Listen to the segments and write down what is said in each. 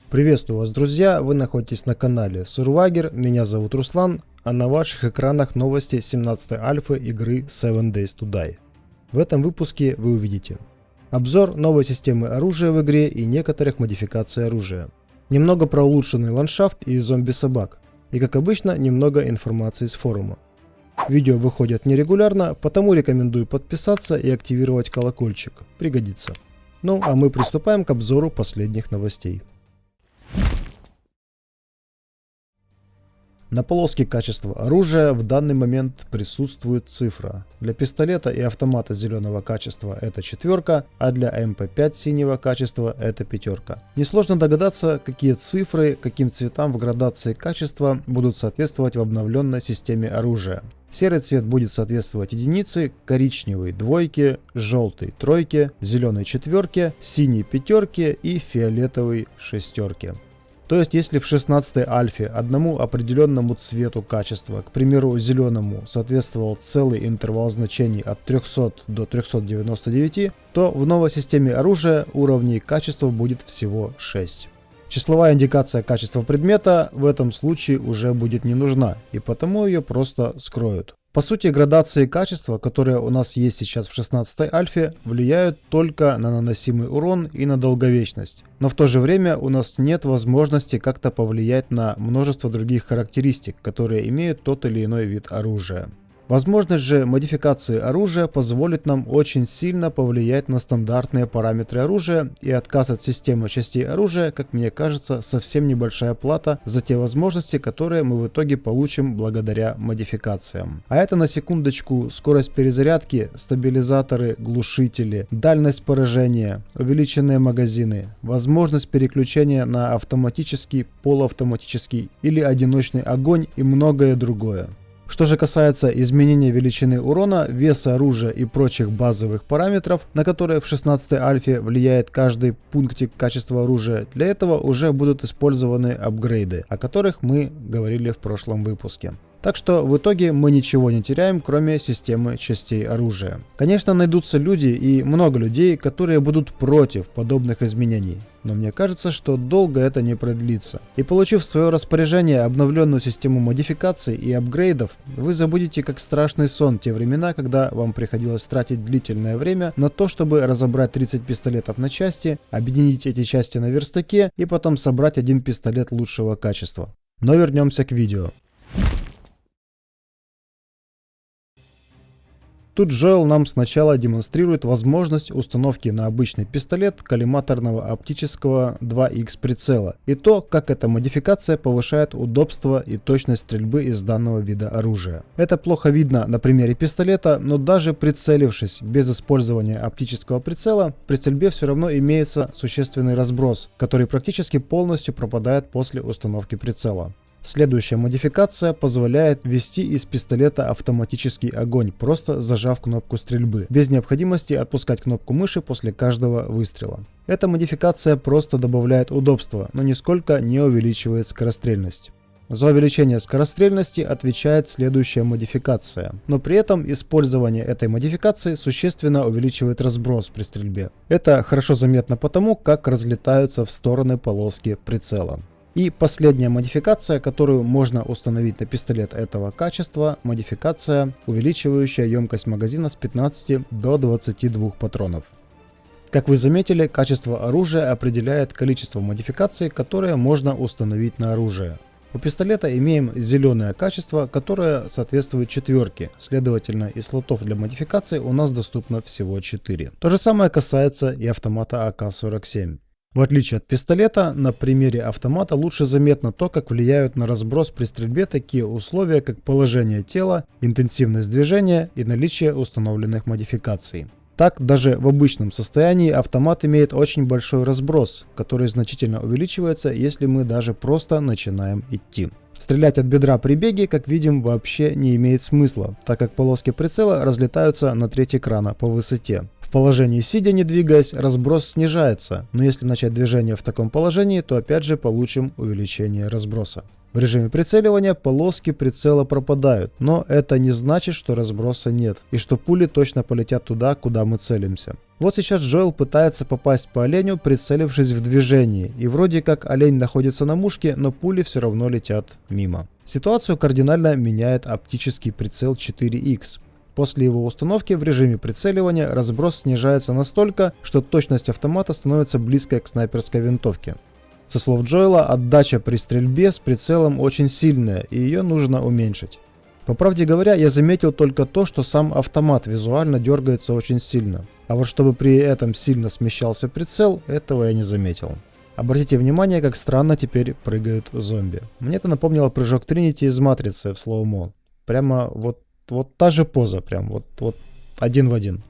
Приветствую вас, друзья! Вы находитесь на канале Survagor, меня зовут Руслан, а на ваших экранах новости 17-й альфы игры 7 Days to Die. В этом выпуске вы увидите обзор новой системы оружия в игре и некоторых модификаций оружия, немного про улучшенный ландшафт и зомби-собак, и как обычно немного информации с форума. Видео выходят нерегулярно, потому рекомендую подписаться и активировать колокольчик, пригодится. Ну а мы приступаем к обзору последних новостей. На полоске качества оружия в данный момент присутствует цифра. Для пистолета и автомата зеленого качества это 4, а для МП5 синего качества это 5. Несложно догадаться, какие цифры, каким цветам в градации качества будут соответствовать в обновленной системе оружия. Серый цвет будет соответствовать единице, коричневый двойке, желтый тройке, зеленый 4, синий 5 и фиолетовый 6. То есть, если в 16-й альфе одному определенному цвету качества, к примеру зеленому, соответствовал целый интервал значений от 300 до 399, то в новой системе оружия уровней качества будет всего 6. Числовая индикация качества предмета в этом случае уже будет не нужна, и потому ее просто скроют. По сути, градации качества, которые у нас есть сейчас в 16-й альфе, влияют только на наносимый урон и на долговечность. Но в то же время у нас нет возможности как-то повлиять на множество других характеристик, которые имеют тот или иной вид оружия. Возможность же модификации оружия позволит нам очень сильно повлиять на стандартные параметры оружия, и отказ от системы частей оружия, как мне кажется, совсем небольшая плата за те возможности, которые мы в итоге получим благодаря модификациям. А это на секундочку скорость перезарядки, стабилизаторы, глушители, дальность поражения, увеличенные магазины, возможность переключения на автоматический, полуавтоматический или одиночный огонь и многое другое. Что же касается изменения величины урона, веса оружия и прочих базовых параметров, на которые в 16-й альфе влияет каждый пунктик качества оружия, для этого уже будут использованы апгрейды, о которых мы говорили в прошлом выпуске. Так что в итоге мы ничего не теряем, кроме системы частей оружия. Конечно, найдутся люди и много людей, которые будут против подобных изменений. Но мне кажется, что долго это не продлится. И получив в свое распоряжение обновленную систему модификаций и апгрейдов, вы забудете как страшный сон те времена, когда вам приходилось тратить длительное время на то, чтобы разобрать 30 пистолетов на части, объединить эти части на верстаке и потом собрать один пистолет лучшего качества. Но вернемся к видео. Тут Джоэл нам сначала демонстрирует возможность установки на обычный пистолет коллиматорного оптического 2Х прицела и то, как эта модификация повышает удобство и точность стрельбы из данного вида оружия. Это плохо видно на примере пистолета, но даже прицелившись без использования оптического прицела, при стрельбе все равно имеется существенный разброс, который практически полностью пропадает после установки прицела. Следующая модификация позволяет вести из пистолета автоматический огонь, просто зажав кнопку стрельбы, без необходимости отпускать кнопку мыши после каждого выстрела. Эта модификация просто добавляет удобства, но нисколько не увеличивает скорострельность. За увеличение скорострельности отвечает следующая модификация, но при этом использование этой модификации существенно увеличивает разброс при стрельбе. Это хорошо заметно потому, как разлетаются в стороны полоски прицела. И последняя модификация, которую можно установить на пистолет этого качества, модификация, увеличивающая емкость магазина с 15 до 22 патронов. Как вы заметили, качество оружия определяет количество модификаций, которые можно установить на оружие. У пистолета имеем зеленое качество, которое соответствует 4, следовательно, из слотов для модификации у нас доступно всего 4. То же самое касается и автомата АК-47. В отличие от пистолета, на примере автомата лучше заметно то, как влияют на разброс при стрельбе такие условия, как положение тела, интенсивность движения и наличие установленных модификаций. Так, даже в обычном состоянии автомат имеет очень большой разброс, который значительно увеличивается, если мы даже просто начинаем идти. Стрелять от бедра при беге, как видим, вообще не имеет смысла, так как полоски прицела разлетаются на треть экрана по высоте. В В положении сидя, не двигаясь, разброс снижается, но если начать движение в таком положении, то опять же получим увеличение разброса. В режиме прицеливания полоски прицела пропадают, но это не значит, что разброса нет и что пули точно полетят туда, куда мы целимся. Вот сейчас Джоэл пытается попасть по оленю, прицелившись в движении, и вроде как олень находится на мушке, но пули все равно летят мимо. Ситуацию кардинально меняет оптический прицел 4X. После его установки в режиме прицеливания разброс снижается настолько, что точность автомата становится близкой к снайперской винтовке. Со слов Джоэла, отдача при стрельбе с прицелом очень сильная, и ее нужно уменьшить. По правде говоря, я заметил только то, что сам автомат визуально дергается очень сильно. А вот чтобы при этом сильно смещался прицел, этого я не заметил. Обратите внимание, как странно теперь прыгают зомби. Мне это напомнило прыжок Тринити из Матрицы в слоумо. Прямо вот та же поза, прям вот один в один.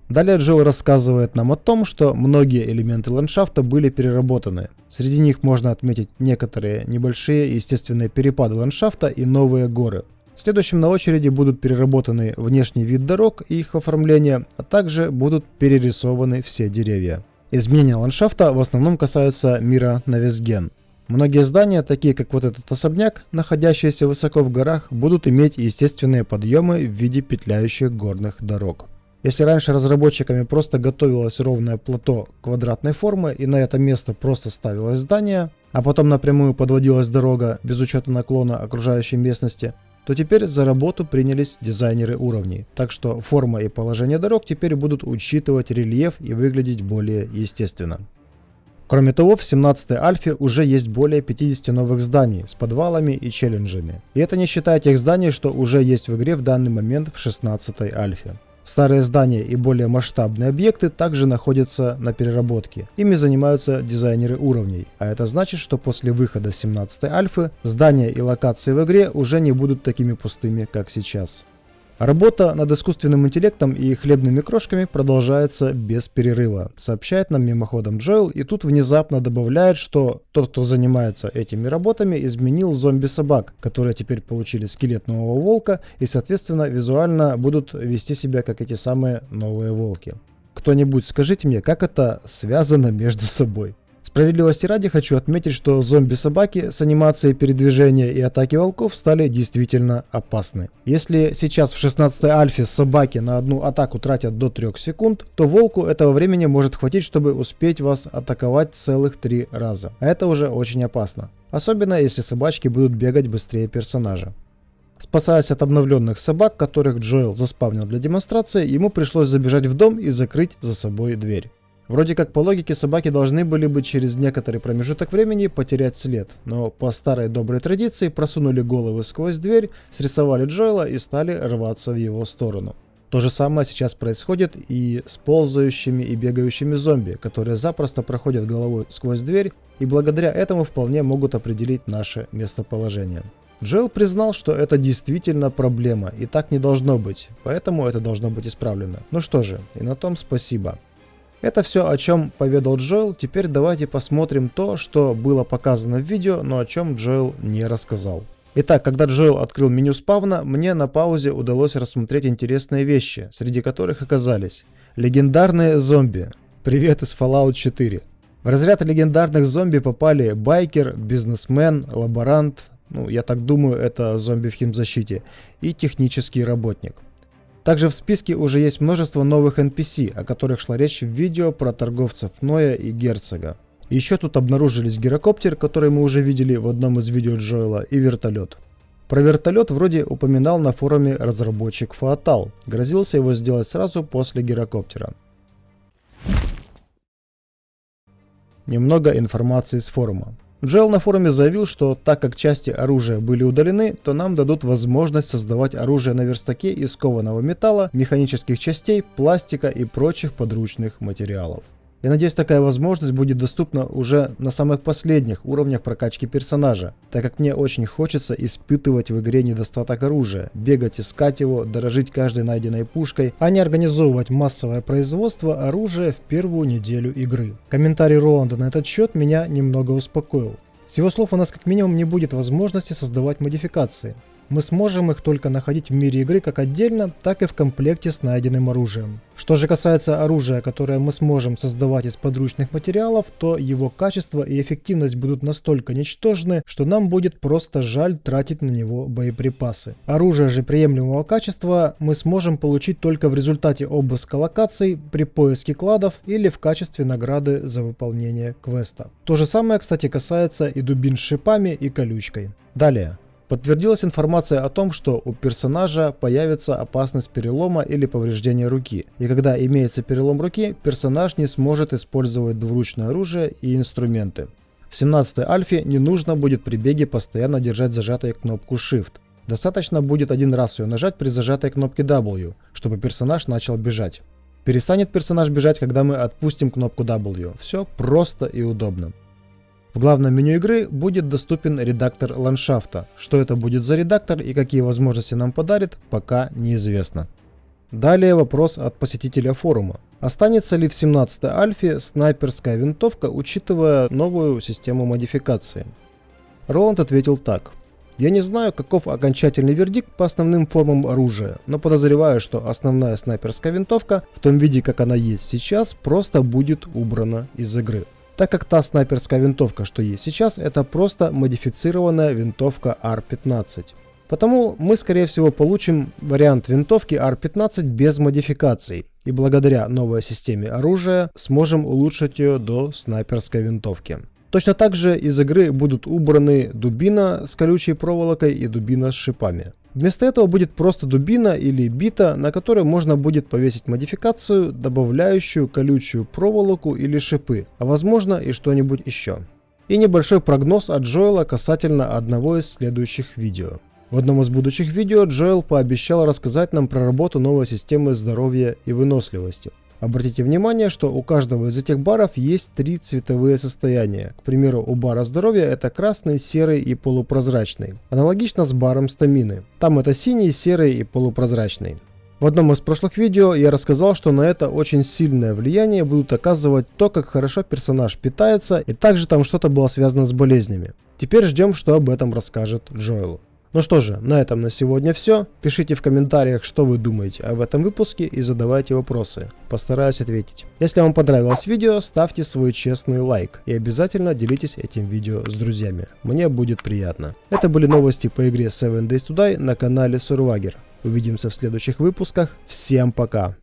Далее Джоэл рассказывает нам о том, что многие элементы ландшафта были переработаны. Среди них можно отметить некоторые небольшие естественные перепады ландшафта и новые горы. Следующим на очереди будут переработаны внешний вид дорог и их оформление, а также будут перерисованы все деревья. Изменения ландшафта в основном касаются мира Навесген. Многие здания, такие как вот этот особняк, находящиеся высоко в горах, будут иметь естественные подъемы в виде петляющих горных дорог. Если раньше разработчиками просто готовилось ровное плато квадратной формы и на это место просто ставилось здание, а потом напрямую подводилась дорога без учета наклона окружающей местности, то теперь за работу принялись дизайнеры уровней, так что форма и положение дорог теперь будут учитывать рельеф и выглядеть более естественно. Кроме того, в 17-й альфе уже есть более 50 новых зданий с подвалами и челленджами. И это не считая тех зданий, что уже есть в игре в данный момент в 16-й альфе. Старые здания и более масштабные объекты также находятся на переработке. Ими занимаются дизайнеры уровней, а это значит, что после выхода 17-й альфы здания и локации в игре уже не будут такими пустыми, как сейчас. Работа над искусственным интеллектом и хлебными крошками продолжается без перерыва, сообщает нам мимоходом Джоэл, и тут внезапно добавляет, что тот, кто занимается этими работами, изменил зомби-собак, которые теперь получили скелет нового волка и, соответственно, визуально будут вести себя как эти самые новые волки. Кто-нибудь скажите мне, как это связано между собой? Справедливости ради хочу отметить, что зомби-собаки с анимацией передвижения и атаки волков стали действительно опасны. Если сейчас в 16-й альфе собаки на одну атаку тратят до 3 секунд, то волку этого времени может хватить, чтобы успеть вас атаковать целых 3 раза. А это уже очень опасно. Особенно если собачки будут бегать быстрее персонажа. Спасаясь от обновленных собак, которых Джоэл заспавнил для демонстрации, ему пришлось забежать в дом и закрыть за собой дверь. Вроде как по логике собаки должны были бы через некоторый промежуток времени потерять след, но по старой доброй традиции просунули головы сквозь дверь, срисовали Джоэла и стали рваться в его сторону. То же самое сейчас происходит и с ползающими и бегающими зомби, которые запросто проходят головой сквозь дверь и благодаря этому вполне могут определить наше местоположение. Джоэл признал, что это действительно проблема и так не должно быть, поэтому это должно быть исправлено. Ну что же, и на том спасибо. Это все, о чем поведал Джоэл. Теперь давайте посмотрим то, что было показано в видео, но о чем Джоэл не рассказал. Итак, когда Джоэл открыл меню спавна, мне на паузе удалось рассмотреть интересные вещи, среди которых оказались легендарные зомби. Привет из Fallout 4. В разряд легендарных зомби попали байкер, бизнесмен, лаборант, я так думаю, это зомби в химзащите, и технический работник. Также в списке уже есть множество новых NPC, о которых шла речь в видео про торговцев Ноя и Герцога. Еще тут обнаружились гирокоптер, который мы уже видели в одном из видео Джоэла, и вертолет. Про вертолет вроде упоминал на форуме разработчик Фаатал, грозился его сделать сразу после гирокоптера. Немного информации с форума. Джоэл на форуме заявил, что так как части оружия были удалены, то нам дадут возможность создавать оружие на верстаке из кованого металла, механических частей, пластика и прочих подручных материалов. Я надеюсь, такая возможность будет доступна уже на самых последних уровнях прокачки персонажа, так как мне очень хочется испытывать в игре недостаток оружия, бегать, искать его, дорожить каждой найденной пушкой, а не организовывать массовое производство оружия в первую неделю игры. Комментарий Роланда на этот счет меня немного успокоил. С его слов у нас как минимум не будет возможности создавать модификации. Мы сможем их только находить в мире игры как отдельно, так и в комплекте с найденным оружием. Что же касается оружия, которое мы сможем создавать из подручных материалов, то его качество и эффективность будут настолько ничтожны, что нам будет просто жаль тратить на него боеприпасы. Оружие же приемлемого качества мы сможем получить только в результате обыска локаций, при поиске кладов или в качестве награды за выполнение квеста. То же самое, кстати, касается и дубин с шипами и колючкой. Далее. Подтвердилась информация о том, что у персонажа появится опасность перелома или повреждения руки. И когда имеется перелом руки, персонаж не сможет использовать двуручное оружие и инструменты. В 17-й альфе не нужно будет при беге постоянно держать зажатой кнопку Shift. Достаточно будет один раз ее нажать при зажатой кнопке W, чтобы персонаж начал бежать. Перестанет персонаж бежать, когда мы отпустим кнопку W. Все просто и удобно. В главном меню игры будет доступен редактор ландшафта. Что это будет за редактор и какие возможности нам подарит, пока неизвестно. Далее вопрос от посетителя форума. Останется ли в 17-й альфе снайперская винтовка, учитывая новую систему модификации? Роланд ответил так. Я не знаю, каков окончательный вердикт по основным формам оружия, но подозреваю, что основная снайперская винтовка, в том виде, как она есть сейчас, просто будет убрана из игры. Так как та снайперская винтовка, что есть сейчас, это просто модифицированная винтовка R15. Потому мы, скорее всего, получим вариант винтовки R15 без модификаций, и благодаря новой системе оружия сможем улучшить ее до снайперской винтовки. Точно так же из игры будут убраны дубина с колючей проволокой и дубина с шипами. Вместо этого будет просто дубина или бита, на которой можно будет повесить модификацию, добавляющую колючую проволоку или шипы, а возможно и что-нибудь еще. И небольшой прогноз от Джоэла касательно одного из следующих видео. В одном из будущих видео Джоэл пообещал рассказать нам про работу новой системы здоровья и выносливости. Обратите внимание, что у каждого из этих баров есть 3 цветовые состояния. К примеру, у бара здоровья это красный, серый и полупрозрачный. Аналогично с баром стамины. Там это синий, серый и полупрозрачный. В одном из прошлых видео я рассказал, что на это очень сильное влияние будут оказывать то, как хорошо персонаж питается, и также там что-то было связано с болезнями. Теперь ждем, что об этом расскажет Джоэл. Ну что же, на этом на сегодня все. Пишите в комментариях, что вы думаете об этом выпуске и задавайте вопросы. Постараюсь ответить. Если вам понравилось видео, ставьте свой честный лайк и обязательно делитесь этим видео с друзьями. Мне будет приятно. Это были новости по игре 7 Days to Die на канале Survagger. Увидимся в следующих выпусках. Всем пока!